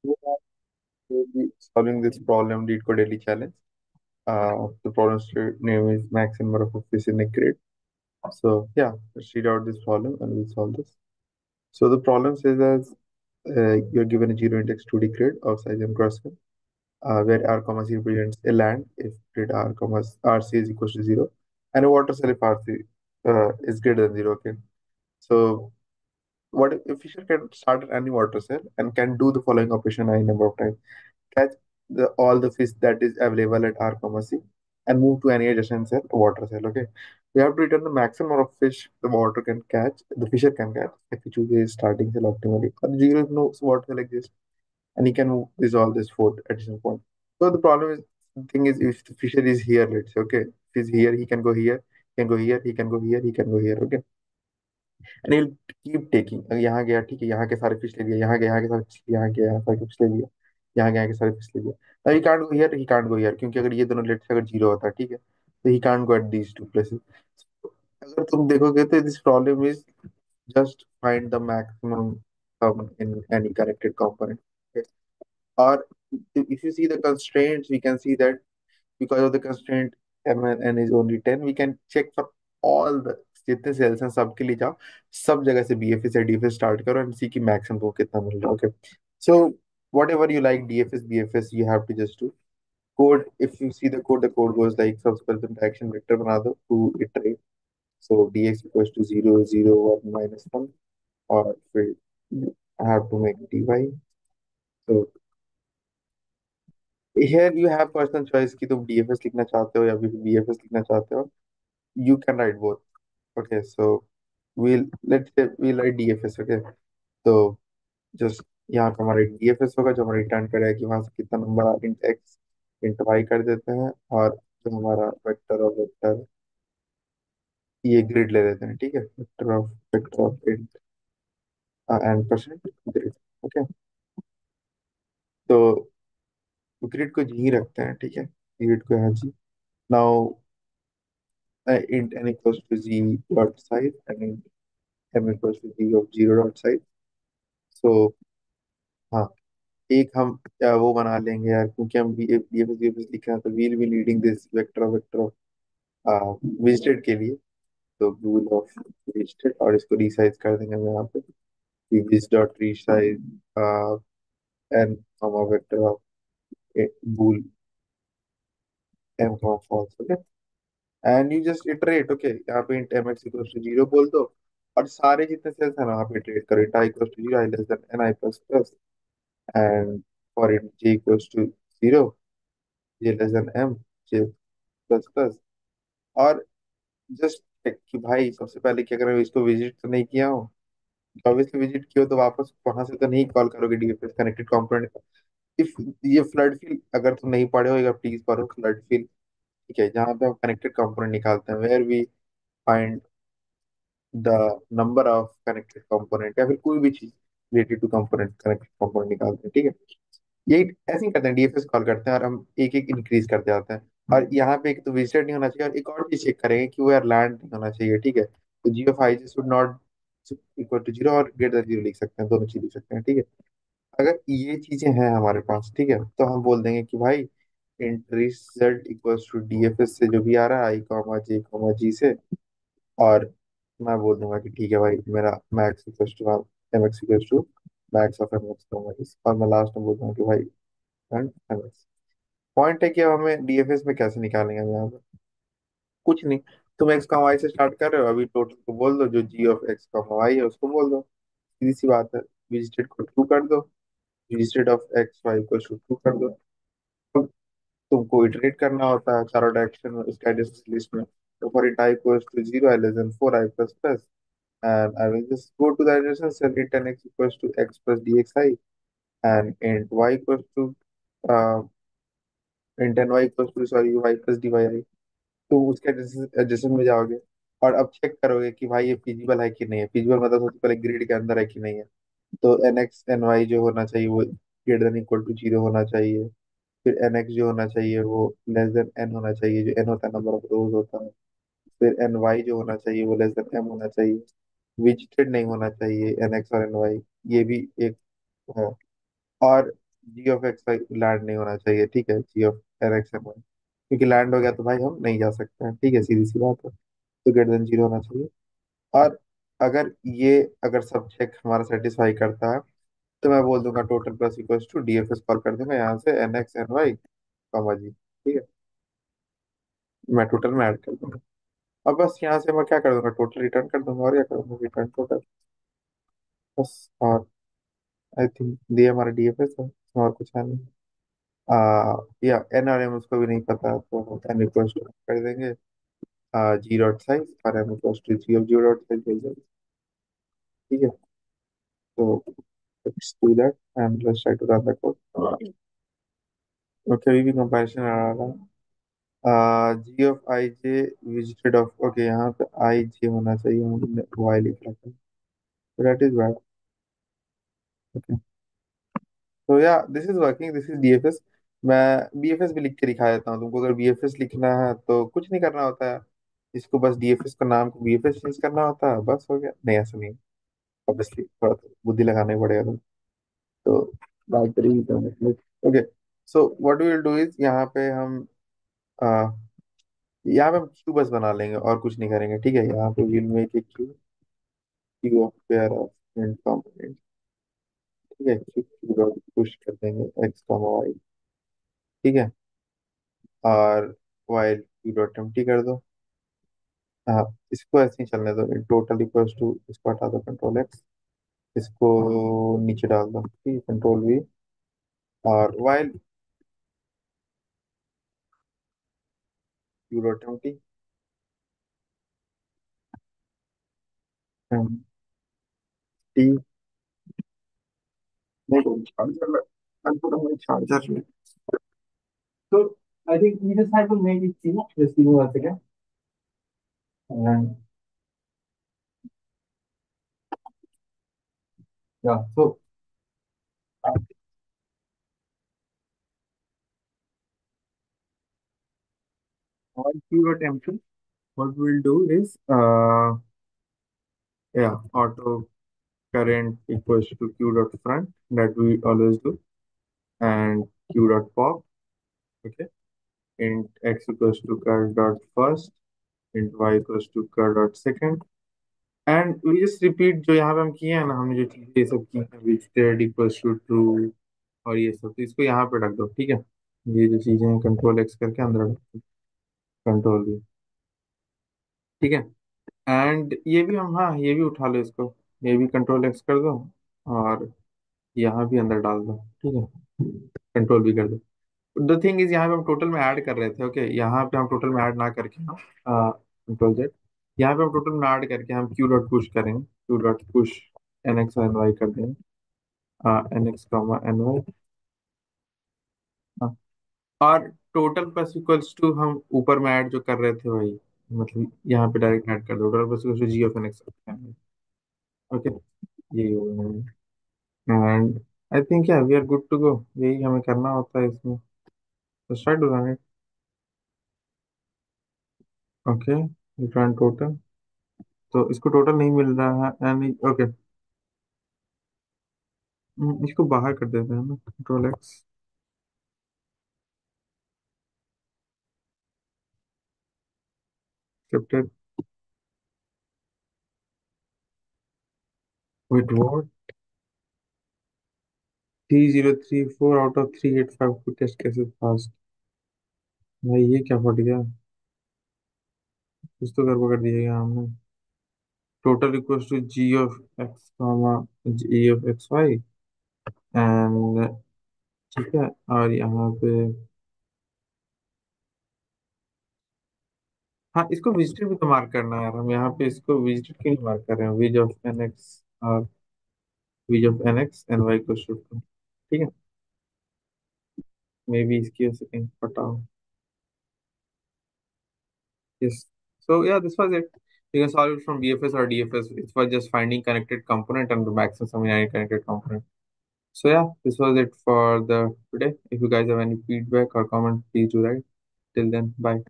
We will be solving this problem, lead code daily challenge. The problem's name is max number of fish in a grid. So yeah, let's read out this problem and we'll solve this. So the problem says as you're given a zero index 2D grid of size m cross n, where r comma c represents a land if grid r comma rc is equals to zero, and a water cell if rc is greater than zero. Okay, so what if Fisher can start at any water cell and can do the following operation any number of times: catch all the fish that is available at R, comma C, and move to any adjacent cell, water cell. Okay, we have to return the maximum of fish the water can catch, the fisher can catch, if we choose a starting cell optimally. Or zero if no water cell exists, and he can resolve this fourth additional point. So the problem is, the thing is, if the fisher is here, let's say, okay, if he's here, he can go here, he can go here, he can go here, he can go here. Okay, and he'll keep taking. यहाँ गया, ठीक है, यहाँ के सारे fish ले लिया, यहाँ गया, यहाँ के सारे fish, यहाँ गया, यहाँ सारे फिश ले लिया, यहाँ गया, यहाँ के सारे फिश ले लिया. Now he can't go here, he can't go here, क्योंकि अगर ये दोनों लेट से अगर जीरो होता है, ठीक है, तो he can't go at these two places. अगर तुम देखोगे तो this problem is just find the maximum sum in any connected component. Okay? Or if you see the constraints, we can see that because of the constraint m and n is only 10, we can check for all the जितने cells हैं सबके लिए जाओ, सब जगह से BFS या DFS start करो एंड सी की मैक्सिमम को कितना मिल रहा है. Okay, so whatever you like DFS BFS you have to just do code. If you see the code goes like सबसे पहले तुम डायरेक्शन वेक्टर बना दो to iterate. So dx equals to 0 0 1 minus 1, और फिर you have to make dy. So here you have personal choice कि तुम DFS लिखना चाहते हो या फिर बीएफएस लिखना चाहते हो. You can write both. Okay, so let's say we'll write DFS. Okay, तो just यहाँ पे हमारा DFS होगा जो हमारा रिटर्न करेगा कि वहां से कितना number int x int y कर देते हैं, और जो हमारा वेक्टर और वेक्टर ये ग्रिड ले लेते हैं. ठीक है, vector of int and percent grid. Okay, तो ग्रिड को जी रखते हैं. ठीक है, ग्रिड को यहाँ G. Now int n equals to G dot size and int m equals to ji of zero dot size. So हाँ, एक हम वो बना लेंगे यार, क्योंकि हम बीएफएस लिख रहे हैं, तो we'll be leading this vector of visited के लिए. तो बूल ऑफ विजिटेड, और इसको रीसाइज कर देंगे हम यहाँ पे vis dot resize n comma vector of bool m comma false. Okay, and you just iterate. Okay, यहाँ पे int m x equals to zero बोल दो, और सारे जितने सेल्स है ना वहाँ पे इटरेट करो. Int i equals to zero, i less than n i plus plus, and for int j equals to zero, j less than m, j plus plus. और जस्ट चेक कि भाई सबसे पहले क्या करें, इसको विजिट तो नहीं किया हो. ऑब्वियसली विजिट किया हो तो वापस वहां से तो नहीं कॉल करोगे डीएफएस कनेक्टेड कंपोनेंट. इफ ये फ्लड फील अगर तुम नहीं पढ़े हो या प्लीज पढ़ो फ्लड फील. ठीक है, जहाँ पे हम कनेक्टेड कंपोनेंट निकालते हैं, where we find the number of connected component या फिर कोई भी चीज related to component, connected component निकालते हैं. ठीक है, यही ऐसे ही करते हैं, डीएफएस कॉल करते हैं और हम एक एक इंक्रीज करते जाते हैं. और यहाँ पे एक तो विजिटेड नहीं होना चाहिए, और एक और चीज चेक करेंगे कि वो यार लैंड नहीं होना चाहिए. ठीक है, तो G of I should not equal to zero और ग्रेटर देन जीरो लिख सकते हैं, दोनों चीज लिख सकते हैं. ठीक है, अगर ये चीजें हैं हमारे पास, ठीक है, तो हम बोल देंगे कि भाई int result equals to DFS से जो भी आ रहा है आई कॉमा जे कॉमा जी से. और मैं बोल दूंगा कि ठीक है भाई, मेरा max equals to M x equals to max of M X comma G, और मैं लास्ट में बोल दूंगा कि भाई एंड एम एक्स. पॉइंट है कि अब हमें डीएफएस में कैसे निकालेंगे हम यहाँ पे. कुछ नहीं, तुम एक्स का वाई से स्टार्ट कर रहे हो, अभी टोटल को बोल दो, जो जी ऑफ एक्स का वाई है उसको बोल दो. सीधी सी बात है, विजिटेड को ट्रू कर दो, विजिटेड ऑफ एक्स वाई को ट्रू कर दो. अब तुमको इटरेट करना होता है चारों डायरेक्शन में उसका एडिशन लिस्ट में. तो for it i equals to zero, i less than four, i plus plus, and I will just go to the adjacent cell, int n x equals to x plus dxi, and int y equals to uh, int n y equals to sorry y plus dy. तो उसके adjustment में जाओगे और अब check करोगे कि भाई ये फिजिबल है कि नहीं है. फिजिबल मतलब सबसे पहले ग्रिड के अंदर है कि नहीं है. तो एन एक्स एन वाई जो होना चाहिए वो greater than equal to zero होना चाहिए. फिर एन एक्स जो होना चाहिए वो लेस देन एन होना चाहिए, जो एन होता है नंबर ऑफ रोज होता है. फिर एन वाई जो होना चाहिए वो लेस देन एम होना चाहिए. विजिटेड नहीं होना चाहिए एन एक्स और एन वाई, ये भी एक है. और G of x Y land नहीं होना चाहिए, ठीक है, G of N x N Y, क्योंकि लैंड हो गया तो भाई हम नहीं जा सकते हैं, ठीक है, सीधी सी बात है। तो ग्रेटर देन जीरो होना चाहिए। और अगर ये, अगर सब चेक हमारा सेटिस्फाई करता है, तो मैं बोल दूंगा total plus equals to DFS, call कर दूंगा यहाँ से N x N Y comma G, ठीक है, मैं टोटल में ऐड कर दूंगा। अब बस यहाँ से मैं क्या कर दूंगा, टोटल रिटर्न कर दूंगा, और क्या कर दूंगा, रिटर्न टोटल, बस। और आई थिंक ये हमारा डीएफएस है, इसमें और कुछ है नहीं। या एन और एम उसको भी नहीं पता, तो एन इक्वल्स टू कर देंगे जी डॉट साइज, और m equals to ji of g dot size भेज देंगे, ठीक है। तो let's do that and let's try to run the code. Okay, अभी भी कंपैरिजन आ रहा है। G of I J visited of, okay, यहाँ पे आई जे होना चाहिए, हमने वाई लिख रखा है, दैट इज बैड। ओके, तो या this is working, this is DFS. मैं बीएफएस भी लिख के दिखा देता हूँ तुमको, अगर बीएफएस लिखना है तो कुछ नहीं करना होता है, इसको बस डीएफएस का नाम को बीएफएस चेंज करना होता है, बस हो गया। नहीं, ऐसा नहीं, ऑब्वियसली थोड़ा तो बुद्धि लगाना ही पड़ेगा तुम, तो बात करेंगे। Okay, so what we will do is, यहाँ पे हम क्यू बस बना लेंगे और कुछ नहीं करेंगे, ठीक है। यहाँ पे will make a Q, Q of pair of in component, ठीक है, क्यू क्यू डॉट पुश कर देंगे एक्स कॉमा वाई, ठीक है, और वाई क्यू डॉट एम्प्टी कर दो। हाँ, इसको ऐसे ही चलने दो, टोटल इक्वल्स टू, इसको हटा दो कंट्रोल एक्स, इसको नीचे डाल दो, ठीक है, कंट्रोल वी, और Y Q dot empty, T, नहीं charger, charger, so I think we just have to make it see. Just give me 1 second. And yeah, so on keyword empty, what we'll do is yeah, auto current equals to q dot front, that we always do, and q dot pop, okay, int x equals to curl dot first, int y equals to curl dot second, and we just repeat जो यहाँ पे हम किए हैं ना, हमने जो चीजें ये सब की हैं, which thread equals to true, और ये सब, तो इसको यहाँ पे रख दो, ठीक है। ये जो चीजें हैं कंट्रोल एक्स करके अंदर रख दो, कंट्रोल भी, ठीक है। एंड ये भी हम, हाँ, ये भी उठा लो इसको, ये भी कंट्रोल एक्स कर दो, और यहाँ भी अंदर डाल दो, ठीक है, कंट्रोल भी कर दो। द थिंग इज, यहाँ पे हम टोटल में ऐड कर रहे थे, ओके, यहाँ पे हम टोटल में ऐड ना करके हम कंट्रोल जेड, यहाँ पे हम टोटल में ऐड करके हम क्यू डॉट पुश करेंगे, q dot push n x N y कर देंगे, n x comma n y, और टोटल प्लस इक्वल्स टू हम ऊपर में ऐड जो कर रहे थे वही, मतलब यहाँ पे डायरेक्ट ऐड कर दो, total plus equals to ji of N x, okay, यही होगा। And I think yeah we are good to go, यही हमें करना होता है इसमें, तो स्टार्ट हो रहा है। ओके, रिटर्न टोटल, तो इसको टोटल नहीं मिल रहा है, एंड ओके, इसको बाहर कर देते हैं ना, control x, accepted, with what 3034 out of 385 को टेस्ट कैसे पास, भाई ये क्या फट गया, कुछ तो गड़बड़ कर दिया हमने। Total equals to ji of x comma g of x y, and ठीक है, और यहाँ पे, हाँ, इसको विजिटेड भी तो मार्क करना है यार, हम यहाँ पे इसको विजिटेड क्यों नहीं मार्क कर रहे हैं, विज ऑफ एन एक्स, और vis of N x N y को शिफ्ट, ठीक है, मे बी इसकी वजह से कहीं फटा हो। Yes. So yeah, this was it. You can solve it from BFS or DFS. It was just finding connected component and the maximum sum in any connected component. So yeah, this was it for the today. If you guys have any feedback or comment, please do write. Till then, bye.